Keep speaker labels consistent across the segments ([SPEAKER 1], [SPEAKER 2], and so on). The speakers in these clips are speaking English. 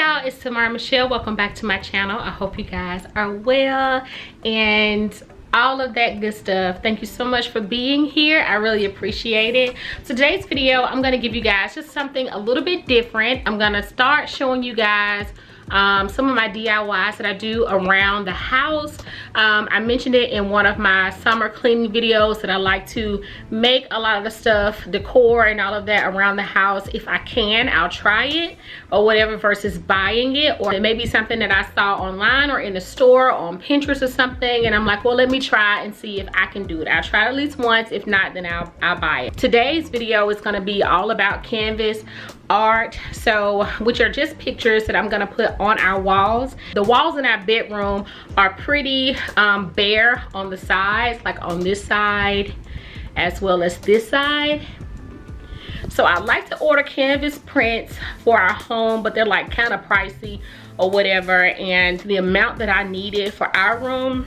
[SPEAKER 1] y'all, it's Tamara Michelle. Welcome back to my channel. I hope you guys are well and all of that good stuff. Thank you so much for being here. I really appreciate it. Today's video, I'm going to give you guys just something a little bit different. I'm going to start showing you guys some of my DIYs that I do around the house. I mentioned it in one of my summer cleaning videos that I like to make a lot of the stuff, decor and all of that around the house. If I can, I'll try it or whatever versus buying it, or it may be something that I saw online or in the store or on Pinterest or something and I'm like, well, let me try and see if I can do it. I'll try it at least once. If not, then I'll buy it. Today's video is going to be all about canvas art, so which are just pictures that I'm gonna put on our walls. The walls in our bedroom are pretty bare on the sides, like on this side as well as this side. So I like to order canvas prints for our home, but they're like kind of pricey or whatever, and the amount that I needed for our room,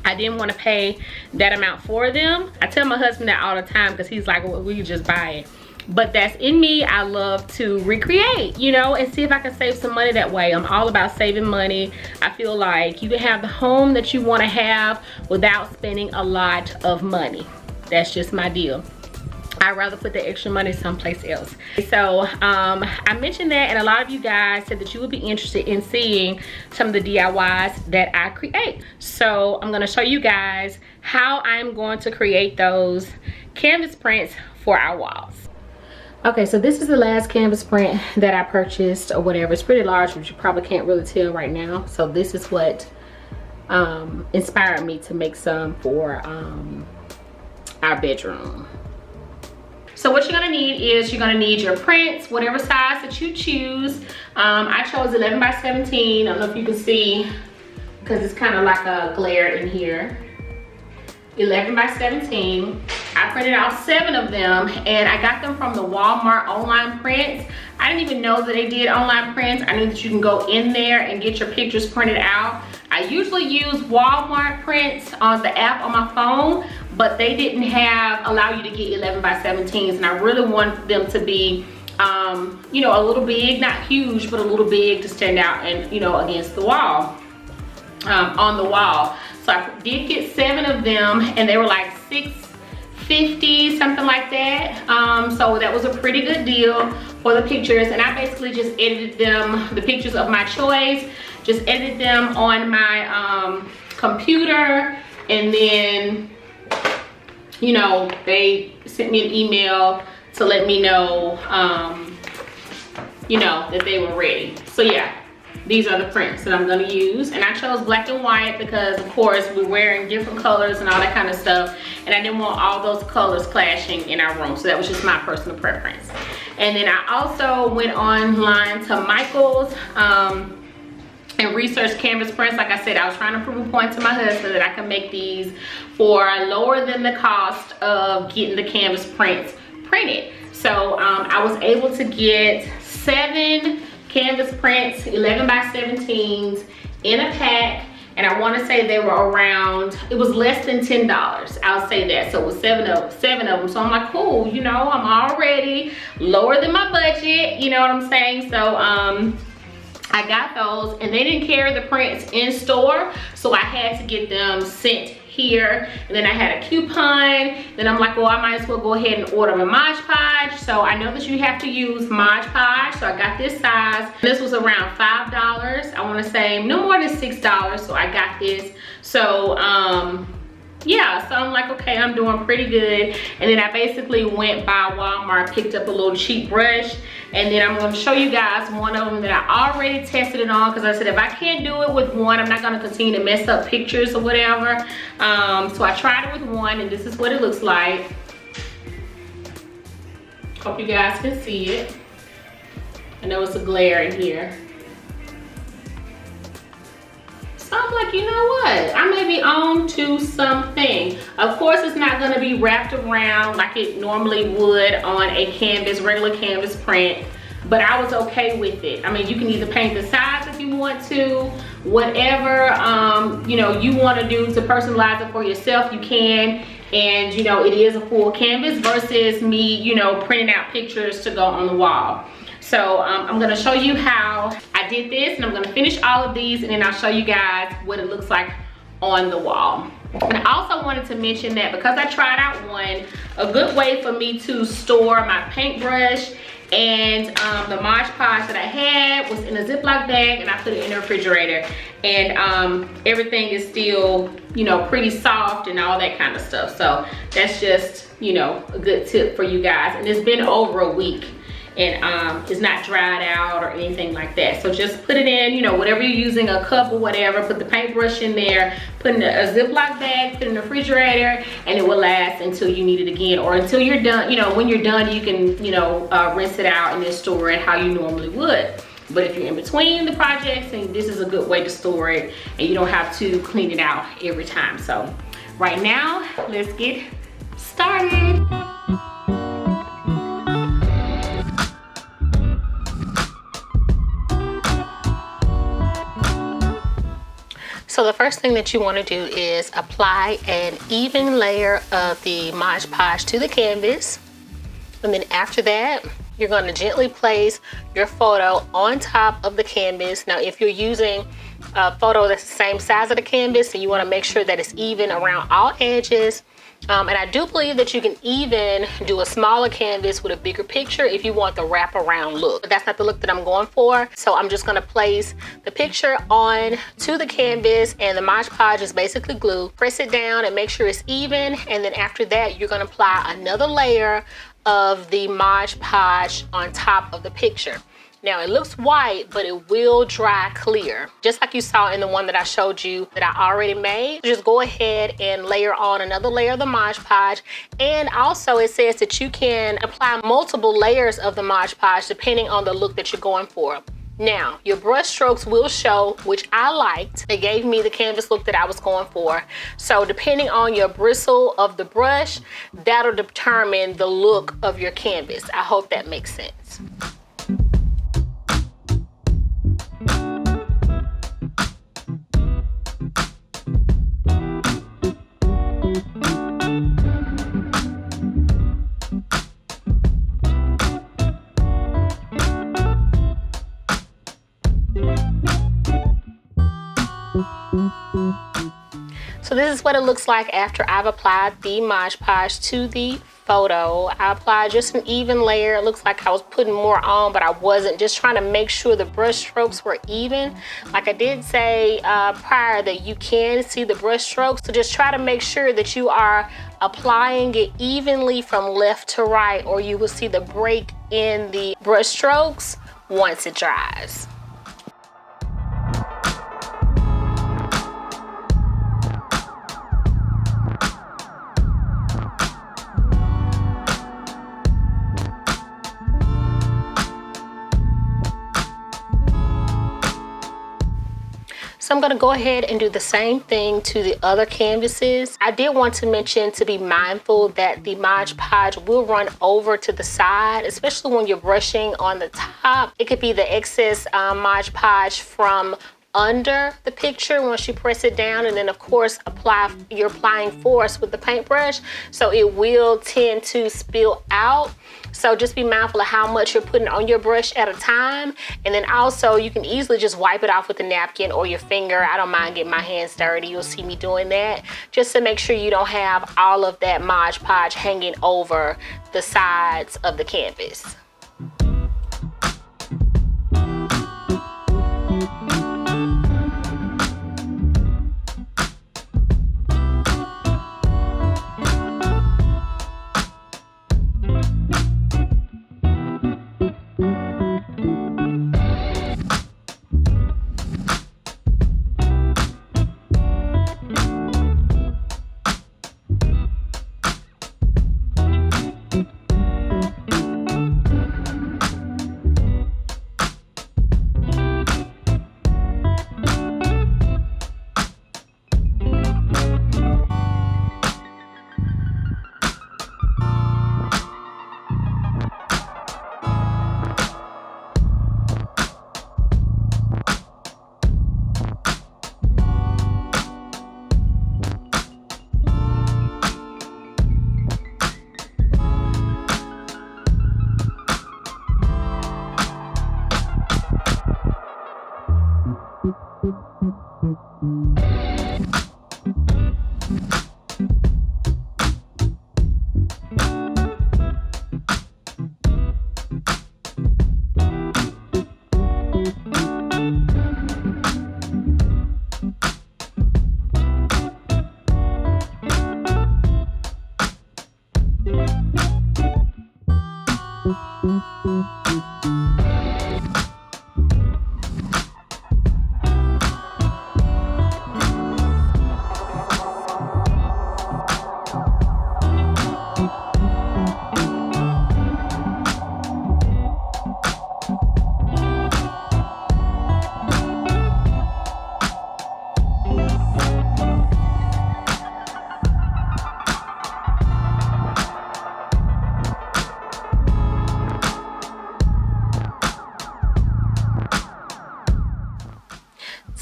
[SPEAKER 1] I didn't want to pay that amount for them. I tell my husband that all the time because he's like, well, we could just buy it. But that's in me. I love to recreate, you know, and see if I can save some money that way. I'm all about saving money. I feel like you can have the home that you want to have without spending a lot of money. That's just my deal. I'd rather put the extra money someplace else. So I mentioned that, and a lot of you guys said that you would be interested in seeing some of the DIYs that I create. So I'm going to show you guys how I'm going to create those canvas prints for our walls. Okay, so this is the last canvas print that I purchased or whatever. It's pretty large, but you probably can't really tell right now. So this is what inspired me to make some for our bedroom. So what you're gonna need is you're gonna need your prints, whatever size that you choose. I chose 11 by 17. I don't know if you can see because it's kind of like a glare in here. 11 by 17. I printed out 7 of them and I got them from the Walmart online prints. I didn't even know that they did online prints. I knew that you can go in there and get your pictures printed out. I usually use Walmart prints on the app on my phone, but they didn't allow you to get 11 by 17s, and I really want them to be you know, a little big, not huge, but a little big to stand out and, you know, against the wall, on the wall. So I did get 7 of them and they were like $6.50, something like that. So that was a pretty good deal for the pictures, and I basically just edited them, the pictures of my choice, just edited them on my computer, and then, you know, they sent me an email to let me know, you know, that they were ready. So yeah. These are the prints that I'm gonna use, and I chose black and white because of course we're wearing different colors and all that kind of stuff, and I didn't want all those colors clashing in our room, so that was just my personal preference. And then I also went online to Michael's and researched canvas prints. Like I said, I was trying to prove a point to my husband that I can make these for lower than the cost of getting the canvas prints printed. So I was able to get 7 canvas prints, 11 by 17s in a pack, and I want to say they were around, it was less than $10, I'll say that. So it was 7 of them. So I'm like, cool, you know, I'm already lower than my budget, you know what I'm saying? So I got those, and they didn't carry the prints in store, so I had to get them sent here. And then I had a coupon. Then I'm like, well, I might as well go ahead and order a Mod Podge. So I know that you have to use Mod Podge, so I got this size. This was around $5. I want to say no more than $6, so I got this. So yeah, so I'm like, okay, I'm doing pretty good. And then I basically went by Walmart, picked up a little cheap brush, and then I'm going to show you guys one of them that I already tested it on, because I said if I can't do it with one, I'm not going to continue to mess up pictures or whatever. So I tried it with one, and this is what it looks like. Hope you guys can see it. I know it's a glare in here. I'm like, you know what? I may be on to something. Of course, it's not going to be wrapped around like it normally would on a canvas, regular canvas print, but I was okay with it. I mean, you can either paint the sides if you want to, whatever you know you want to do to personalize it for yourself, you can. And you know, it is a full canvas versus me, you know, printing out pictures to go on the wall. So I'm gonna show you how I did this, and I'm gonna finish all of these, and then I'll show you guys what it looks like on the wall. And I also wanted to mention that because I tried out one, a good way for me to store my paintbrush and the Mod Podge that I had was in a Ziploc bag, and I put it in the refrigerator, and everything is still, you know, pretty soft and all that kind of stuff. So that's just, you know, a good tip for you guys. And it's been over a week, and it's not dried out or anything like that. So just put it in, you know, whatever you're using, a cup or whatever, put the paintbrush in there, put in a Ziploc bag, put it in the refrigerator, and it will last until you need it again, or until you're done. You know, when you're done, you can, you know, rinse it out and then store it how you normally would. But if you're in between the projects, then this is a good way to store it, and you don't have to clean it out every time. So right now, let's get started. So the first thing that you want to do is apply an even layer of the Mod Podge to the canvas. And then after that, you're going to gently place your photo on top of the canvas. Now, if you're using a photo that's the same size of the canvas, so you want to make sure that it's even around all edges. And I do believe that you can even do a smaller canvas with a bigger picture if you want the wraparound look. But that's not the look that I'm going for. So I'm just going to place the picture on to the canvas, and the Mod Podge is basically glue. Press it down and make sure it's even. And then after that, you're going to apply another layer of the Mod Podge on top of the picture. Now it looks white, but it will dry clear, just like you saw in the one that I showed you that I already made. Just go ahead and layer on another layer of the Mod Podge. And also it says that you can apply multiple layers of the Mod Podge depending on the look that you're going for. Now, your brush strokes will show, which I liked. They gave me the canvas look that I was going for. So depending on your bristle of the brush, that'll determine the look of your canvas. I hope that makes sense. So this is what it looks like after I've applied the Mod Podge to the photo. I applied just an even layer. It looks like I was putting more on, but I wasn't. Just trying to make sure the brush strokes were even. Like I did say prior, that you can see the brush strokes. So just try to make sure that you are applying it evenly from left to right, or you will see the break in the brush strokes once it dries. So I'm going to go ahead and do the same thing to the other canvases. I did want to mention to be mindful that the Mod Podge will run over to the side, especially when you're brushing on the top. It could be the excess Mod Podge from under the picture once you press it down, and then of course you're applying force with the paintbrush, so it will tend to spill out. So just be mindful of how much you're putting on your brush at a time. And then also you can easily just wipe it off with a napkin or your finger. I don't mind getting my hands dirty. You'll see me doing that, just to make sure you don't have all of that Mod Podge hanging over the sides of the canvas.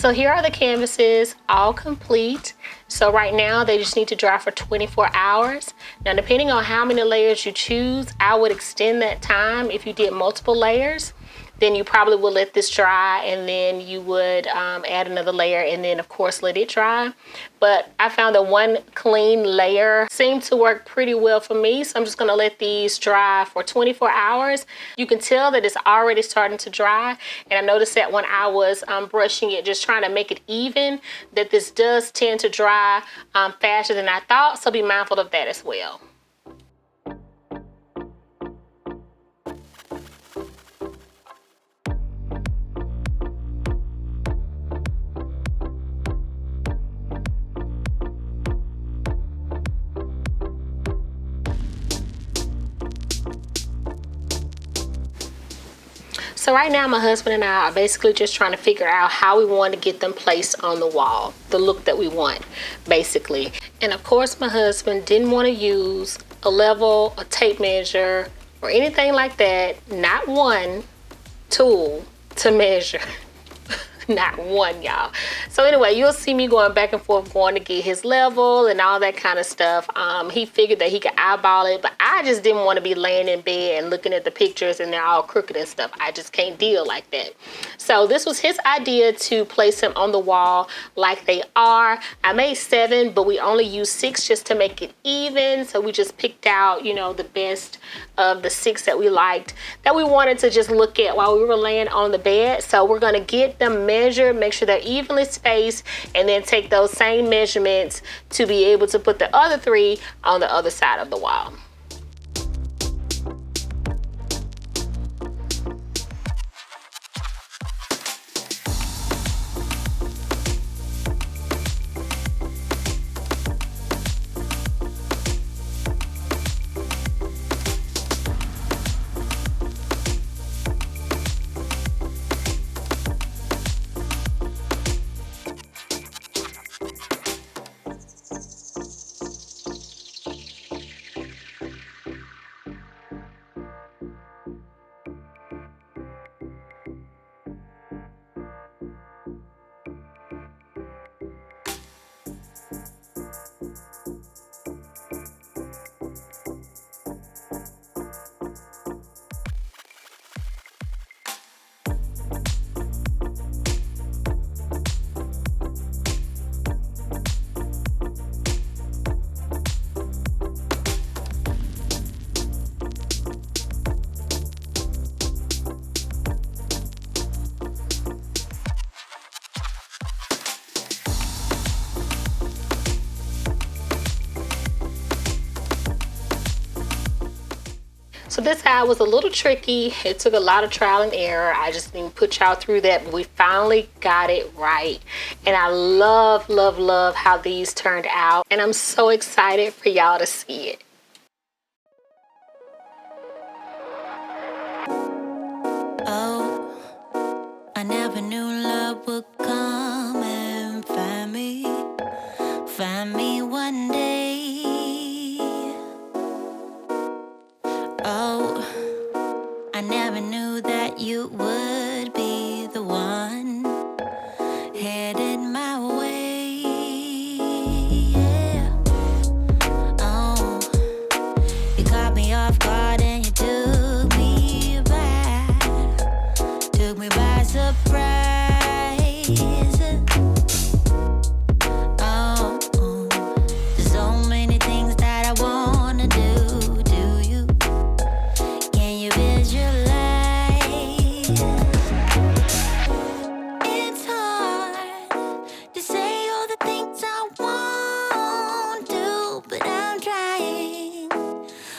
[SPEAKER 1] So here are the canvases, all complete. So right now they just need to dry for 24 hours. Now depending on how many layers you choose, I would extend that time. If you did multiple layers, then you probably would let this dry, and then you would add another layer, and then of course let it dry. But I found that one clean layer seemed to work pretty well for me, so I'm just gonna let these dry for 24 hours. You can tell that it's already starting to dry, and I noticed that when I was brushing it, just trying to make it even, that this does tend to dry faster than I thought, so be mindful of that as well. So right now my husband and I are basically just trying to figure out how we want to get them placed on the wall, the look that we want basically. And of course my husband didn't want to use a level, a tape measure, or anything like that. Not one tool to measure. Not one, y'all. So anyway, you'll see me going back and forth, going to get his level and all that kind of stuff. He figured that he could eyeball it, but I just didn't want to be laying in bed and looking at the pictures and they're all crooked and stuff. I just can't deal like that. So this was his idea, to place them on the wall like they are. I made 7, but we only used 6 just to make it even. So we just picked out, you know, the best of the 6 that we liked, that we wanted to just look at while we were laying on the bed. So we're gonna get them measured, make sure they're evenly spaced, and then take those same measurements to be able to put the other 3 on the other side of the wall. So this side was a little tricky. It took a lot of trial and error. I just didn't put y'all through that, but we finally got it right. And I love, love, love how these turned out. And I'm so excited for y'all to see it.
[SPEAKER 2] Oh, I never knew love would come and find me one day. Oh, I never knew that you would be the one headed my way. Yeah. Oh, you caught me off guard and you took me by surprise. Oh, there's so many things that I wanna do. Do you? Can you visualize? It's hard to say all the things I won't do, but I'm trying.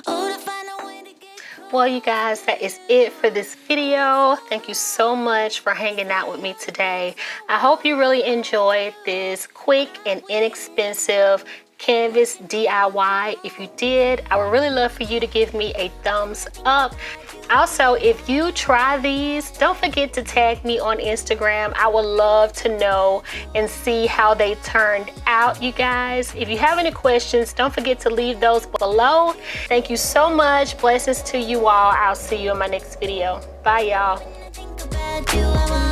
[SPEAKER 2] Oh, to find a way to get close.
[SPEAKER 1] Well, you guys, that is it for this video. Thank you so much for hanging out with me today. I hope you really enjoyed this quick and inexpensive canvas DIY. If you did, I would really love for you to give me a thumbs up. Also, if you try these, don't forget to tag me on Instagram. I would love to know and see how they turned out, you guys. If you have any questions, don't forget to leave those below. Thank you so much. Blessings to you all. I'll see you in my next video. Bye, y'all.
[SPEAKER 2] Think about you, I want